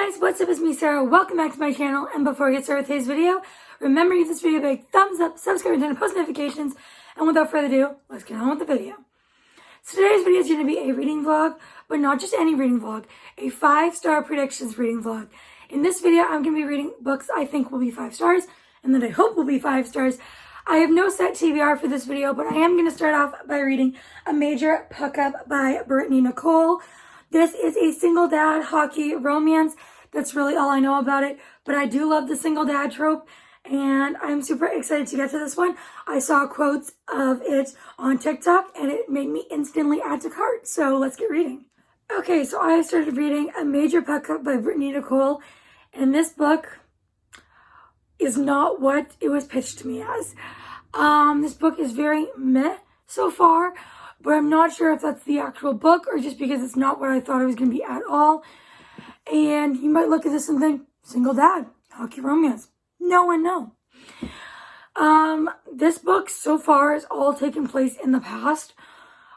guys, what's up? It's me, Sarah. Welcome back to my channel. And before I get started with today's video, remember to give this video a big thumbs up, subscribe, and turn on post notifications. And without further ado, let's get on with the video. So today's video is going to be a reading vlog, but not just any reading vlog, a 5-star predictions reading vlog. In this video, I'm going to be reading books I think will be 5 stars, and that I hope will be 5 stars. I have no set TBR for this video, but I am going to start off by reading A Major Puck-Up by Brittany Nicole. This is a single dad hockey romance. That's really all I know about it, but I do love the single dad trope, and I'm super excited to get to this one. I saw quotes of it on TikTok, and it made me instantly add to cart, so let's get reading. Okay, so I started reading A Major Puck-Up by Brittany Nicole, and this book is not what it was pitched to me as. This book is very meh so far, but I'm not sure if that's the actual book or just because it's not what I thought it was going to be at all. And you might look at this and think, single dad, hockey romance. No and no. This book so far is all taken place in the past.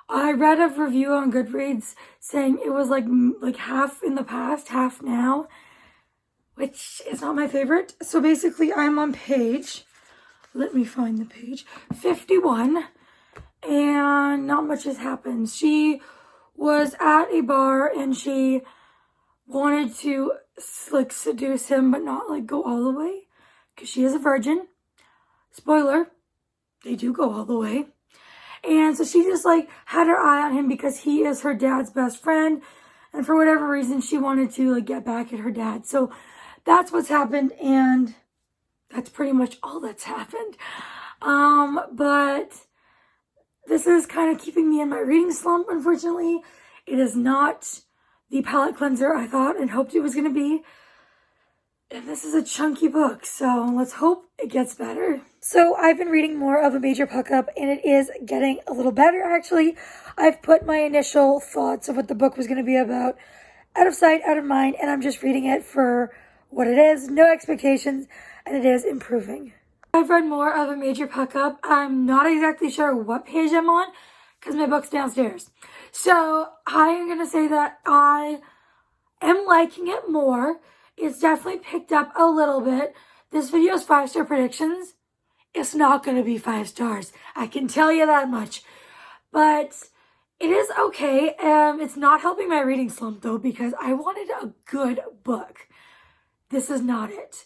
I read a review on Goodreads saying it was like half in the past, half now, which is not my favorite. So basically I'm on page, let me find the page, 51. And not much has happened. She was at a bar and she wanted to seduce him, but not go all the way because she is a virgin. Spoiler, they do go all the way. And so she just had her eye on him because he is her dad's best friend, and for whatever reason she wanted to get back at her dad. So that's what's happened, and that's pretty much all that's happened. But this is kind of keeping me in my reading slump, unfortunately. It is not the palate cleanser I thought and hoped it was going to be. And this is a chunky book, so let's hope it gets better. So I've been reading more of A Major Puck-Up, and it is getting a little better, actually. I've put my initial thoughts of what the book was going to be about out of sight, out of mind, and I'm just reading it for what it is. No expectations, and it is improving. I've read more of A Major Puck-Up. I'm not exactly sure what page I'm on because my book's downstairs. So I am going to say that I am liking it more. It's definitely picked up a little bit. This video is 5-star predictions. It's not going to be 5 stars. I can tell you that much. But it is okay. It's not helping my reading slump though because I wanted a good book. This is not it.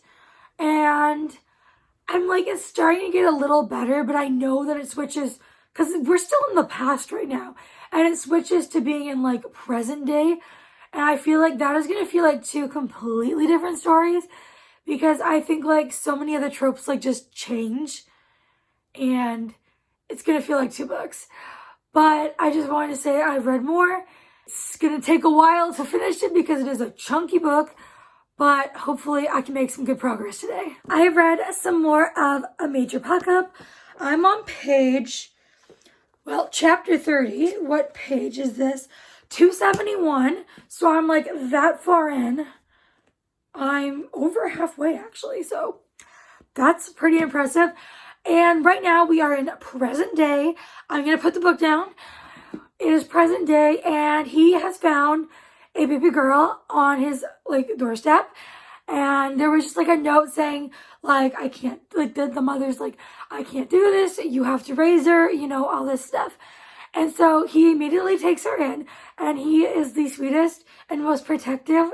And I'm it's starting to get a little better, but I know that it switches because we're still in the past right now, and it switches to being in present day, and I feel like that is going to feel like 2 completely different stories because I think so many of the tropes just change, and it's going to feel like 2 books. But I just wanted to say I've read more. It's going to take a while to finish it because it is a chunky book, but hopefully I can make some good progress today. I have read some more of A Major Puck-Up. I'm on page, chapter 30. What page is this? 271. So I'm that far in. I'm over halfway actually, so that's pretty impressive. And right now we are in present day. I'm going to put the book down. It is present day, and he has found a baby girl on his doorstep, and there was just a note saying I can't, the mother's I can't do this, you have to raise her, all this stuff. And so he immediately takes her in, and he is the sweetest and most protective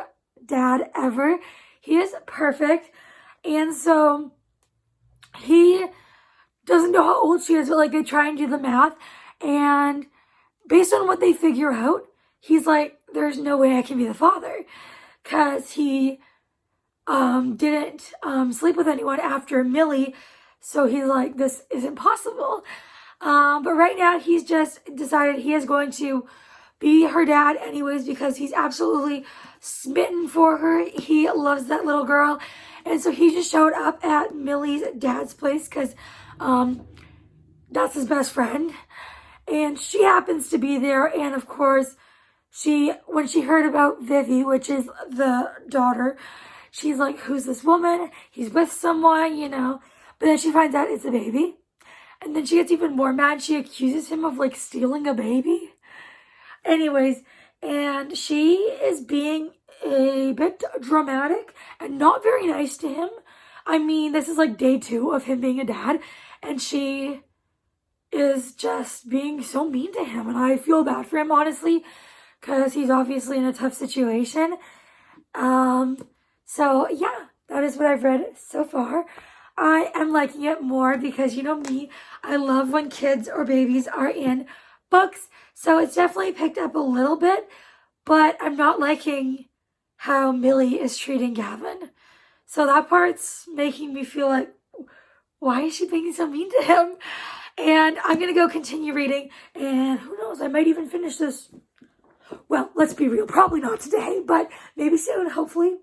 dad ever. He is perfect. And so he doesn't know how old she is, but they try and do the math, and based on what they figure out, he's there's no way I can be the father because he didn't sleep with anyone after Millie. So he's this isn't possible. But right now he's just decided he is going to be her dad anyways because he's absolutely smitten for her. He loves that little girl. And so he just showed up at Millie's dad's place because that's his best friend. And she happens to be there. And of course, when she heard about Vivi, which is the daughter, she's who's this woman? He's with someone, But then she finds out it's a baby. And then she gets even more mad. She accuses him of stealing a baby. Anyways, and she is being a bit dramatic and not very nice to him. I mean, this is like day 2 of him being a dad, and she is just being so mean to him, and I feel bad for him, honestly, because he's obviously in a tough situation. So yeah, that is what I've read so far. I am liking it more because, you know me, I love when kids or babies are in books, so it's definitely picked up a little bit, but I'm not liking how Millie is treating Gavin. So that part's making me feel like, why is she being so mean to him? And I'm going to go continue reading, and who knows, I might even finish this. Well, let's be real, probably not today, but maybe soon, hopefully.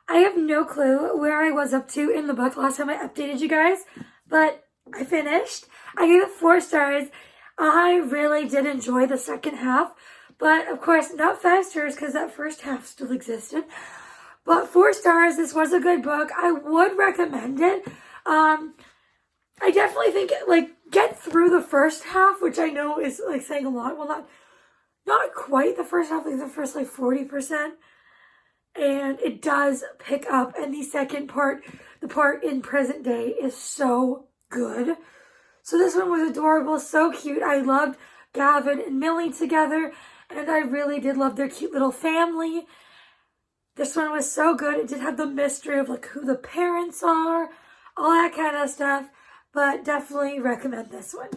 I have no clue where I was up to in the book last time I updated you guys, but I finished. I gave it 4 stars. I really did enjoy the second half, but of course not 5 stars because that first half still existed. But 4 stars, this was a good book. I would recommend it. I definitely think, like, get through the first half, which I know is, like, saying a lot. Well, not quite the first half, like the first, like, 40%. And it does pick up. And the second part, the part in present day, is so good. So this one was adorable, so cute. I loved Gavin and Millie together, and I really did love their cute little family. This one was so good. It did have the mystery of, like, who the parents are, all that kind of stuff. But definitely recommend this one.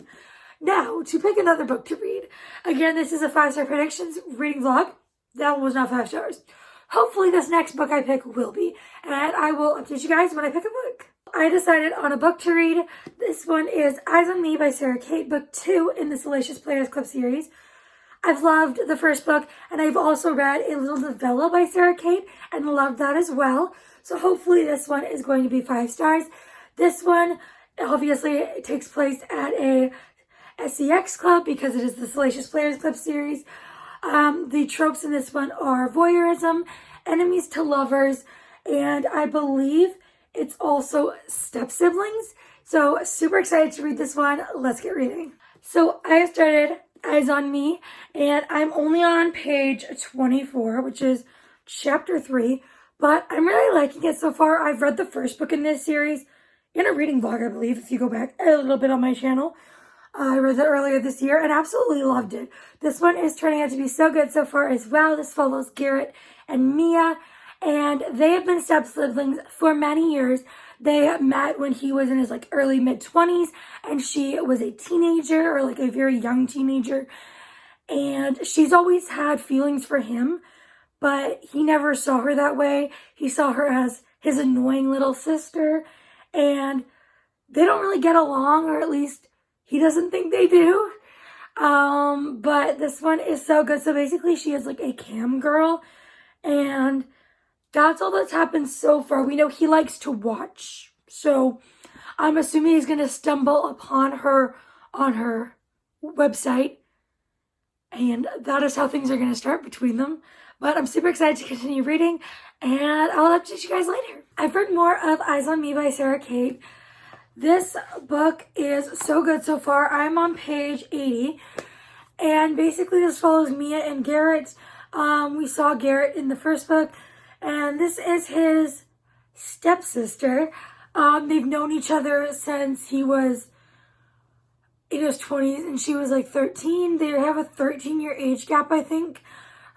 Now, to pick another book to read. Again, this is a 5-star predictions reading vlog. That one was not 5 stars. Hopefully this next book I pick will be. And I will update you guys when I pick a book. I decided on a book to read. This one is Eyes on Me by Sarah Kate, book 2 in the Salacious Players Club series. I've loved the first book, and I've also read a little novella by Sarah Kate and loved that as well. So hopefully this one is going to be 5 stars. This one, obviously, it takes place at a SEX club because it is the Salacious Players Club series. The tropes in this one are voyeurism, enemies to lovers, and I believe it's also step-siblings. So super excited to read this one. Let's get reading. So I have started Eyes on Me, and I'm only on page 24, which is chapter 3, but I'm really liking it so far. I've read the first book in this series in a reading vlog, I believe, if you go back a little bit on my channel. I read that earlier this year and absolutely loved it. This one is turning out to be so good so far as well. This follows Garrett and Mia, and they have been step-siblings for many years. They met when he was in his, like, early mid-20s, and she was a teenager, or, like, a very young teenager. And she's always had feelings for him, but he never saw her that way. He saw her as his annoying little sister, and they don't really get along, or at least he doesn't think they do. But this one is so good. So basically she is like a cam girl, and that's all that's happened so far. We know he likes to watch, so I'm assuming he's going to stumble upon her on her website, and that is how things are going to start between them. But I'm super excited to continue reading, and I'll update you guys later. I've read more of Eyes on Me by Sarah Kate. This book is so good so far. I'm on page 80, and basically this follows Mia and Garrett. We saw Garrett in the first book, and this is his stepsister. They've known each other since he was in his 20s, and she was like 13. They have a 13-year age gap, I think,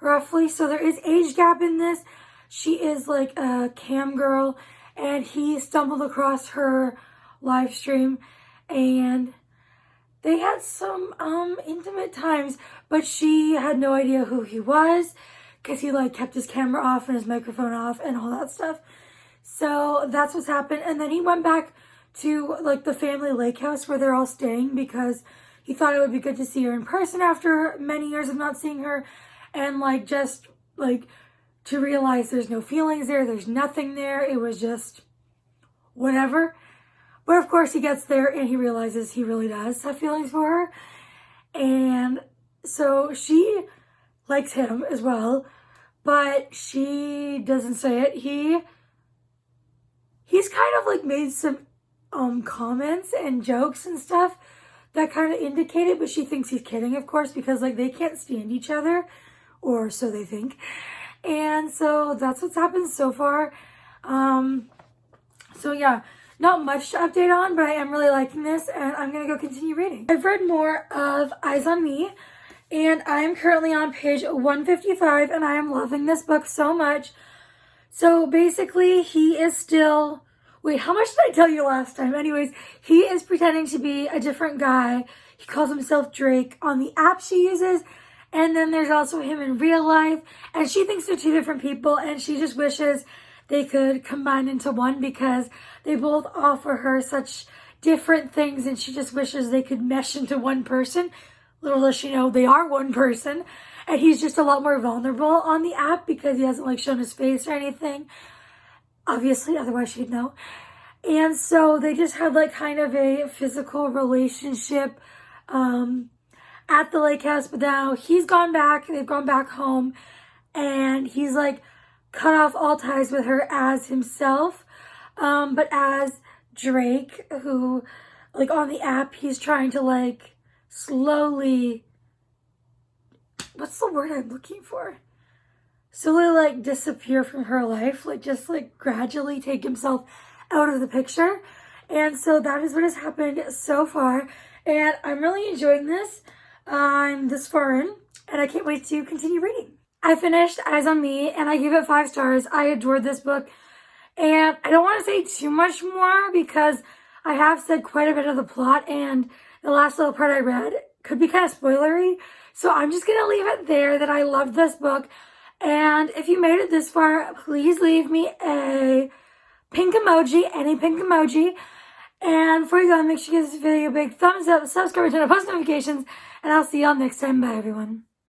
roughly. So there is age gap in this. She is like a cam girl, and he stumbled across her live stream, and they had some intimate times, but she had no idea who he was because he, like, kept his camera off and his microphone off and all that stuff. So that's what's happened. And then he went back to, like, the family lake house where they're all staying because he thought it would be good to see her in person after many years of not seeing her, and, like, just, like, to realize there's no feelings there, there's nothing there. It was just whatever. But of course he gets there and he realizes he really does have feelings for her. And so she likes him as well, but she doesn't say it. He's kind of, like, made some comments and jokes and stuff that kind of indicate it, but she thinks he's kidding, of course, because, like, they can't stand each other, or so they think. And so that's what's happened so far. So yeah, not much to update on, but I am really liking this, and I'm gonna go continue reading. I've read more of Eyes on Me, and I am currently on page 155, and I am loving this book so much. So basically, he is still... Wait, how much did I tell you last time? Anyways, he is pretending to be a different guy. He calls himself Drake on the app she uses. And then there's also him in real life. And she thinks they're two different people. And she just wishes they could combine into one because they both offer her such different things. And she just wishes they could mesh into one person. Little does she know, they are one person. And he's just a lot more vulnerable on the app because he hasn't shown his face or anything. Obviously, otherwise she'd know. And so they just had kind of a physical relationship at the lake house. But now he's gone back. They've gone back home. And he's cut off all ties with her as himself. But as Drake, who on the app, he's trying to slowly... What's the word I'm looking for? Slowly disappear from her life, just gradually take himself out of the picture. And so that is what has happened so far, and I'm really enjoying this. I'm this far in, and I can't wait to continue reading. I finished Eyes on Me, and I gave it 5 stars. I adored this book, and I don't want to say too much more because I have said quite a bit of the plot, and the last little part I read could be kind of spoilery, so I'm just gonna leave it there that I loved this book. And if you made it this far, please leave me a pink emoji, any pink emoji. And before you go, make sure you give this video a big thumbs up, subscribe, turn on post notifications, and I'll see y'all next time. Bye, everyone.